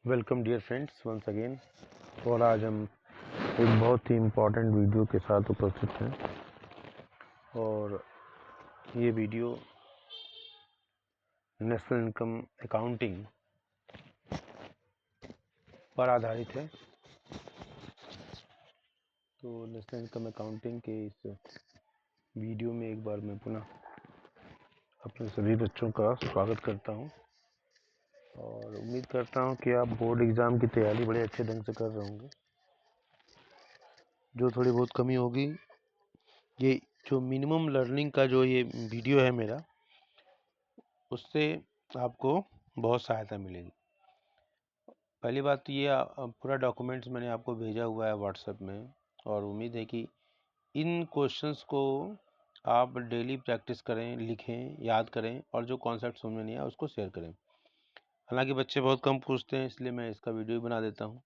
Welcome dear friends once again. और आज हम एक बहुत ही इम्पोर्टेंट वीडियो के साथ उपस्थित हैं और ये वीडियो नेशनल इनकम अकाउंटिंग पर आधारित है। तो नेशनल इनकम अकाउंटिंग के इस वीडियो में एक बार मैं पुनः अपने सभी बच्चों का स्वागत करता हूं और उम्मीद करता हूं कि आप बोर्ड एग्ज़ाम की तैयारी बड़े अच्छे ढंग से कर रहे होंगे। जो थोड़ी बहुत कमी होगी, ये जो मिनिमम लर्निंग का जो ये वीडियो है मेरा, उससे आपको बहुत सहायता मिलेगी। पहली बात तो ये पूरा डॉक्यूमेंट्स मैंने आपको भेजा हुआ है व्हाट्सएप में और उम्मीद है कि इन क्वेश्चंस को आप डेली प्रैक्टिस करें, लिखें, याद करें और जो कॉन्सेप्ट समझ में नहीं आया उसको शेयर करें। हालांकि बच्चे बहुत कम पूछते हैं, इसलिए मैं इसका वीडियो बना देता हूँ।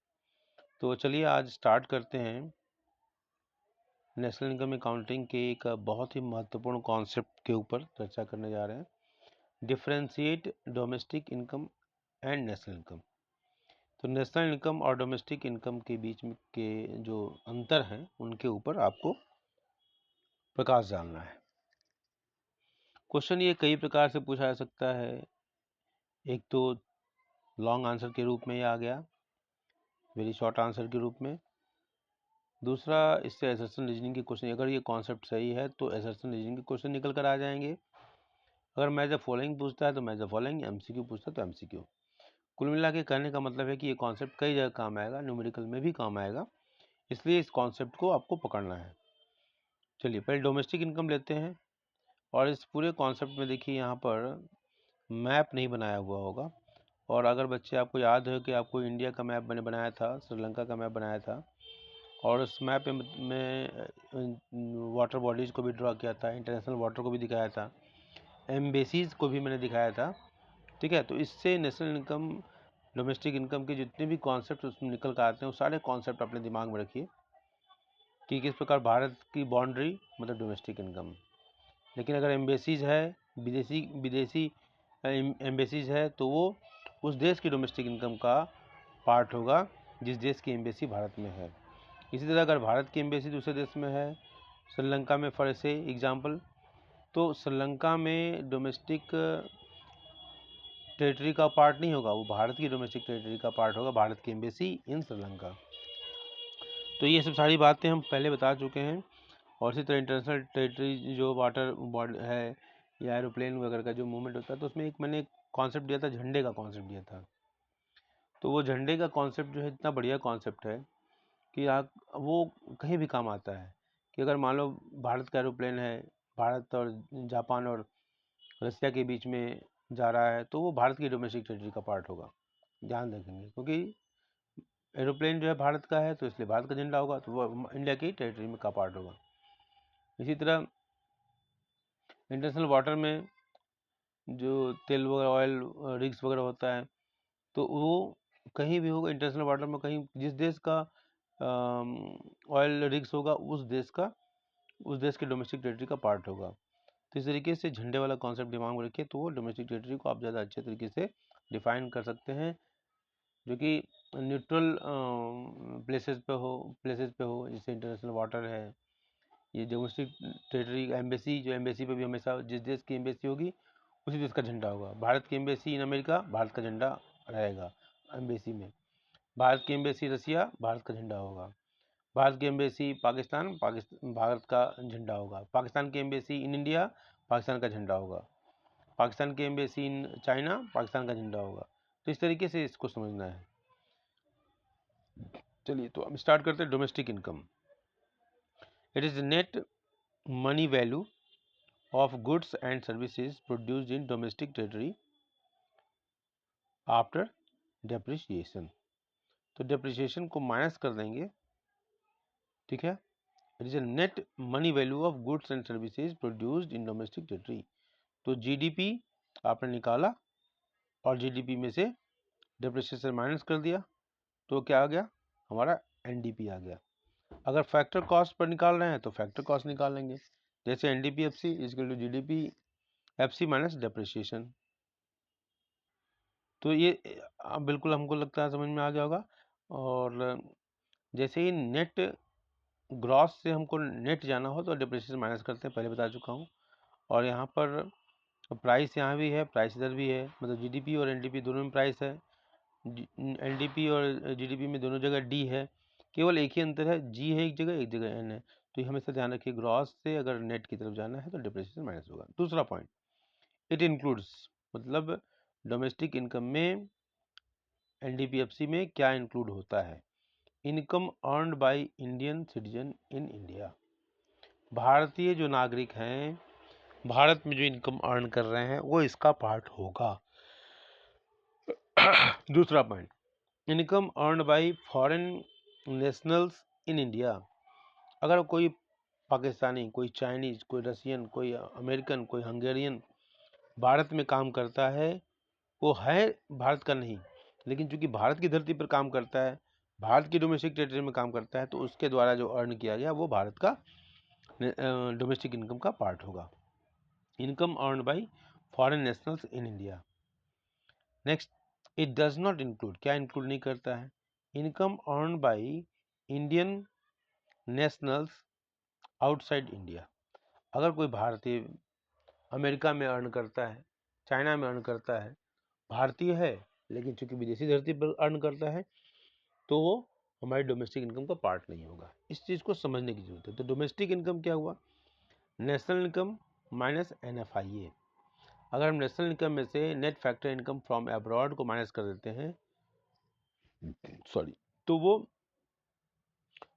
तो चलिए आज स्टार्ट करते हैं। नेशनल इनकम अकाउंटिंग के एक बहुत ही महत्वपूर्ण कॉन्सेप्ट के ऊपर चर्चा करने जा रहे हैं, differentiate domestic income and national income. तो नेशनल इनकम और डोमेस्टिक इनकम के बीच में के जो अंतर हैं उनके ऊपर आपको प्रकाश डालना है। क्वेश्चन ये कई प्रकार से पूछा जा सकता है। एक तो लॉन्ग आंसर के रूप में आ गया, वेरी शॉर्ट आंसर के रूप में। दूसरा, इससे असर्शन रीजनिंग के क्वेश्चन, अगर ये कॉन्सेप्ट सही है तो असर्शन रीजनिंग के क्वेश्चन निकल कर आ जाएंगे। अगर मैच द फॉलोइंग पूछता है तो मैच द फॉलोइंग, एमसीक्यू पूछता है तो एमसीक्यू। कुल मिला के कहने का मतलब है कि ये कॉन्सेप्ट कई जगह काम आएगा, न्यूमेरिकल में भी काम आएगा, इसलिए इस कॉन्सेप्ट को आपको पकड़ना है। चलिए पहले डोमेस्टिक इनकम लेते हैं और इस पूरे कॉन्सेप्ट में देखिए यहाँ पर मैप नहीं बनाया हुआ होगा। और अगर बच्चे आपको याद हो कि आपको इंडिया का मैप मैंने बनाया था, श्रीलंका का मैप बनाया था और उस मैप में वाटर बॉडीज़ को भी ड्रॉ किया था, इंटरनेशनल वाटर को भी दिखाया था, एम्बेसीज़ को भी मैंने दिखाया था। ठीक है, तो इससे नेशनल इनकम, डोमेस्टिक इनकम के जितने भी कॉन्सेप्ट उसमें निकल कर आते हैं वो सारे कॉन्सेप्ट अपने दिमाग में रखिए कि किस प्रकार भारत की बाउंड्री मतलब डोमेस्टिक इनकम। लेकिन अगर एम्बेसीज है, विदेशी विदेशी एम्बेसीज है, तो वो उस देश की डोमेस्टिक इनकम का पार्ट होगा जिस देश की एम्बेसी भारत में है। इसी तरह अगर भारत की एम्बेसी दूसरे देश में है, श्रीलंका में फॉर से एग्जाम्पल, तो श्रीलंका में डोमेस्टिक टेरिटरी का पार्ट नहीं होगा, वो भारत की डोमेस्टिक टेरिटरी का पार्ट होगा, भारत की एम्बेसी इन श्रीलंका। तो ये सब सारी बातें हम पहले बता चुके हैं। और इसी तरह इंटरनेशनल टेरिटरी जो वाटर बॉडी है या एरोप्लेन वगैरह का जो मूवमेंट होता है, तो उसमें एक मैंने कॉन्सेप्ट दिया था, झंडे का कॉन्सेप्ट दिया था। तो वो झंडे का कॉन्सेप्ट जो है इतना बढ़िया कॉन्सेप्ट है कि आप वो कहीं भी काम आता है। कि अगर मान लो भारत का एरोप्लेन है, भारत और जापान और रसिया के बीच में जा रहा है, तो वो भारत की डोमेस्टिक टेरिटरी का पार्ट होगा, ध्यान रखेंगे, क्योंकि एरोप्लेन जो है भारत का है तो इसलिए भारत का झंडा होगा, तो वो इंडिया की टेरिटरी में का पार्ट होगा। इसी तरह इंटरनेशनल वाटर में जो तेल वगैरह, ऑयल रिग्स वगैरह होता है, तो वो कहीं भी होगा इंटरनेशनल वाटर में, कहीं जिस देश का ऑयल रिग्स होगा उस देश के डोमेस्टिक टेरिटरी का पार्ट होगा। तो इस तरीके से झंडे वाला कॉन्सेप्ट दिमाग में रखिए, तो वो डोमेस्टिक टेरिटरी को आप ज़्यादा अच्छे तरीके से डिफाइन कर सकते हैं, जो कि न्यूट्रल प्लेसेस पे हो, जैसे इंटरनेशनल वाटर है। ये डोमेस्टिक टेरिटरी एम्बेसी, जो एम्बेसी पे भी हमेशा जिस देश की एम्बेसी होगी उसी देश का झंडा होगा। भारत की एम्बेसी इन अमेरिका, भारत का झंडा रहेगा एम्बेसी में। भारत की एम्बेसी रसिया, भारत का झंडा होगा। भारत की एम्बेसी पाकिस्तान, भारत का झंडा होगा। पाकिस्तान की एम्बेसी इन इंडिया, पाकिस्तान का झंडा होगा। पाकिस्तान की एम्बेसी इन चाइना, पाकिस्तान का झंडा होगा। तो इस तरीके से इसको समझना है। चलिए तो हम स्टार्ट करते हैं। Domestic income, it is net money value of goods and services produced in domestic territory after depreciation। तो depreciation को माइनस कर देंगे, ठीक है। It is a net money value of goods and services produced in domestic territory. तो GDP आपने निकाला और जीडीपी में से डेप्रिसिएशन माइनस कर दिया, तो क्या आ गया हमारा एनडीपी आ गया। अगर फैक्टर कॉस्ट पर निकाल रहे हैं तो फैक्टर कॉस्ट निकाल लेंगे, जैसे NDP FC is equal to GDP FC minus depreciation. तो ये बिल्कुल हमको लगता है समझ में आ गया होगा। और जैसे ही नेट ग्रॉस से हमको नेट जाना हो तो डिप्रिसिएशन माइनस करते हैं, पहले बता चुका हूँ। और यहाँ पर प्राइस यहाँ भी है, प्राइस इधर भी है, मतलब जीडीपी और एनडीपी दोनों में प्राइस है। एनडीपी और जीडीपी में दोनों जगह डी है, केवल एक ही अंतर है, जी है एक जगह एन है। तो ये हमेशा ध्यान रखिए, ग्रॉस से अगर नेट की तरफ जाना है तो डिप्रिसिएशन माइनस होगा। दूसरा पॉइंट, इट इंक्लूड्स, मतलब डोमेस्टिक इनकम में एनडीपीएफसी में क्या इंक्लूड होता है? Income earned bye Indian citizen in India, भारतीय जो नागरिक हैं भारत में जो इनकम अर्न कर रहे हैं वो इसका पार्ट होगा। दूसरा point, income earn by foreign nationals in India, अगर कोई पाकिस्तानी, कोई चाइनीज, कोई रशियन, कोई अमेरिकन, कोई हंगेरियन भारत में काम करता है, वो है भारत का नहीं, लेकिन चूंकि भारत की धरती पर काम करता है, भारत की डोमेस्टिक टेरिटरी में काम करता है, तो उसके द्वारा जो अर्न किया गया वो भारत का डोमेस्टिक इनकम का पार्ट होगा। Income earn by foreign nationals in India. Next, it does not include, क्या इंक्लूड नहीं करता है? Income earn by Indian nationals outside India, अगर कोई भारतीय अमेरिका में अर्न करता है, चाइना में अर्न करता है, भारतीय है लेकिन चूंकि विदेशी धरती पर अर्न करता है, तो वो हमारी डोमेस्टिक इनकम का पार्ट नहीं होगा। इस चीज़ को समझने की जरूरत है। तो डोमेस्टिक इनकम क्या हुआ? National income minus NFIA। अगर हम नेशनल इनकम में से net factor income from abroad को माइनस कर देते हैं, सॉरी, तो वो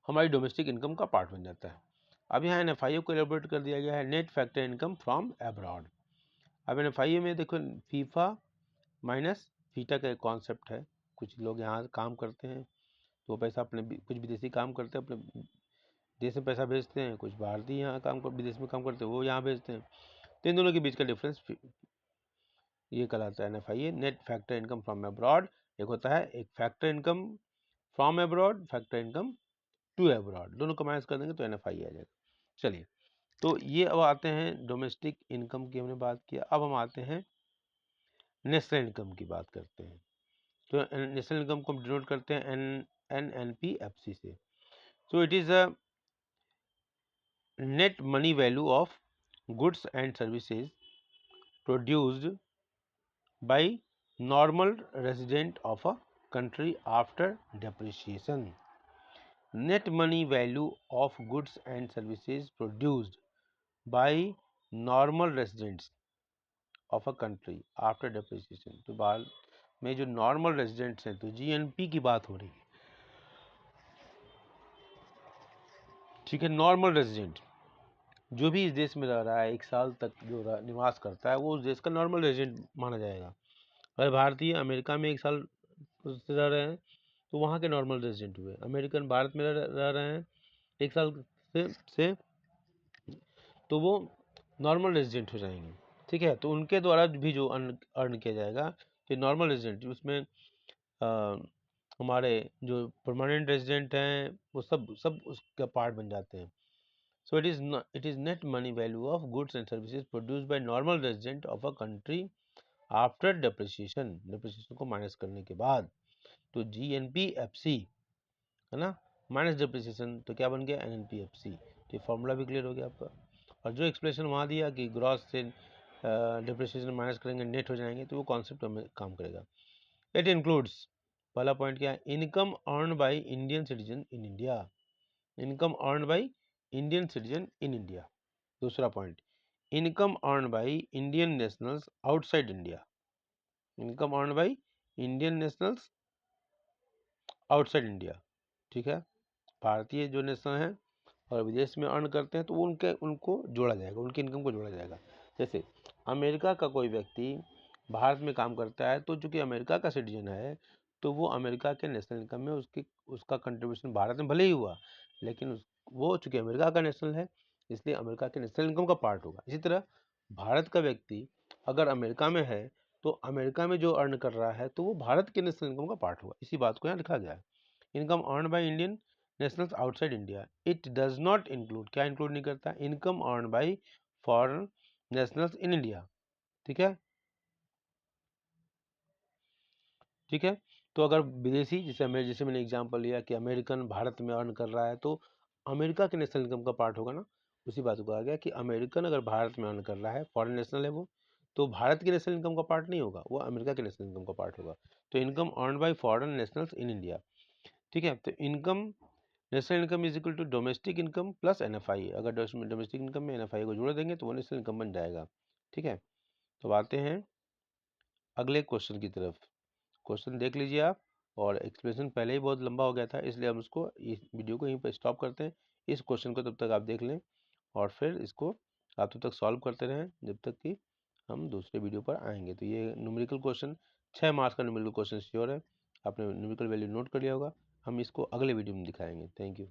हमारी डोमेस्टिक इनकम का पार्ट बन जाता है। अब यहाँ NFIA को एलेबोरेट कर दिया गया है, net factor income from abroad. अब NFIA में देखो, फीफा माइनस फीटा का एक कॉन्सेप्ट है। कुछ लोग यहाँ काम करते हैं तो पैसा अपने कुछ विदेशी काम करते हैं अपने देश में पैसा भेजते हैं, कुछ भारतीय यहाँ काम कर विदेश में काम करते हैं वो यहाँ भेजते हैं, तो इन दोनों के बीच का डिफरेंस ये कहलाता है NFIA, net factor income from abroad. एक होता है एक factor income from abroad, factor income to abroad, दोनों को माइनस कर देंगे तो NFIA आ जाएगा। चलिए, तो ये अब आते हैं डोमेस्टिक इनकम की हमने बात किया। अब हम आते हैं नेशनल इनकम की बात करते हैं। तो नेशनल इनकम को हम डिनोट करते हैं NNPFC से। So it is a net money value of goods and services produced by normal resident of a country after depreciation. Net money value of goods and services produced by normal residents of a country after depreciation. तो भारत में जो normal residents हैं, तो GNP की बात हो रही है, ठीक है। नॉर्मल रेजिडेंट जो भी इस देश में रह रहा है, 1 साल तक जो निवास करता है, वो उस देश का नॉर्मल रेजिडेंट माना जाएगा। अगर भारतीय अमेरिका में 1 साल से रह रहे हैं तो वहाँ के नॉर्मल रेजिडेंट हुए। अमेरिकन भारत में रह रहे हैं 1 साल से तो वो नॉर्मल रेजिडेंट हो जाएंगे, ठीक है। तो उनके द्वारा भी जो अर्न किया जाएगा, तो नॉर्मल रेजिडेंट उसमें हमारे जो परमानेंट रेजिडेंट हैं वो सब उसका पार्ट बन जाते हैं। So it is net money value of goods and services produced by normal resident of a country after depreciation, depreciation को माइनस करने के बाद। तो GNPFC है ना, माइनस डिप्रिसिएशन, तो क्या बन गया NNPFC। तो ये फॉर्मूला भी क्लियर हो गया आपका। और जो एक्सप्लेनेशन वहाँ दिया कि ग्रॉस से डिप्रिसिएशन माइनस करेंगे नेट हो जाएंगे, तो वो कॉन्सेप्ट हमें काम करेगा। इट इंक्लूड्स, पहला पॉइंट क्या है? Income earn by Indian citizen in India, income earn by Indian citizen in India. दूसरा point, income earn by Indian nationals outside India, income earn by Indian nationals outside India, ठीक है। भारतीय जो national हैं और विदेश में अर्न करते हैं तो उनको जोड़ा जाएगा, उनकी इनकम को जोड़ा जाएगा। जैसे अमेरिका का कोई व्यक्ति भारत में काम करता है, तो चूंकि अमेरिका का सिटीजन है, तो वो अमेरिका के नेशनल इनकम में उसका कंट्रीब्यूशन भारत में भले ही हुआ, लेकिन वो चूंकि अमेरिका का नेशनल है, इसलिए अमेरिका के नेशनल इनकम का पार्ट होगा। इसी तरह भारत का व्यक्ति अगर अमेरिका में है, तो अमेरिका में जो अर्न कर रहा है, तो वो भारत के नेशनल इनकम का पार्ट होगा। इसी बात को यहाँ लिखा गया है। Income earn by Indian nationals outside India, it does not include, क्या इंक्लूड नहीं करता? Income earn by foreign nationals in India, ठीक है। ठीक है। तो अगर विदेशी, जैसे मैंने एग्जांपल लिया कि अमेरिकन भारत में अर्न कर रहा है, तो अमेरिका के नेशनल इनकम का पार्ट होगा ना। उसी बात को आ गया कि अमेरिकन अगर भारत में अर्न कर रहा है, फॉरेन नेशनल है वो, तो भारत की नेशनल इनकम का पार्ट नहीं होगा, वो अमेरिका के नेशनल इनकम का पार्ट होगा। तो income earn by foreign nationals in India. ठीक है। तो income, national income is equal to domestic income plus NFI. अगर डोमेस्टिक इनकम में एनएफआई को जोड़ देंगे तो वो नेशनल इनकम बन जाएगा। ठीक है। तो आते हैं अगले क्वेश्चन की तरफ। क्वेश्चन देख लीजिए आप, और एक्सप्लेनेशन पहले ही बहुत लंबा हो गया था, इसलिए हम इसको, इस वीडियो को यहीं पर स्टॉप करते हैं। इस क्वेश्चन को तब तक आप देख लें, और फिर इसको आप तब तक सॉल्व करते रहें जब तक कि हम दूसरे वीडियो पर आएंगे। तो ये न्यूमेरिकल क्वेश्चन 6 मार्क्स का न्यूमेरिकल क्वेश्चन श्योर है, आपने न्यूमेरिकल वैल्यू नोट कर लिया होगा। हम इसको अगले वीडियो में दिखाएंगे। Thank you.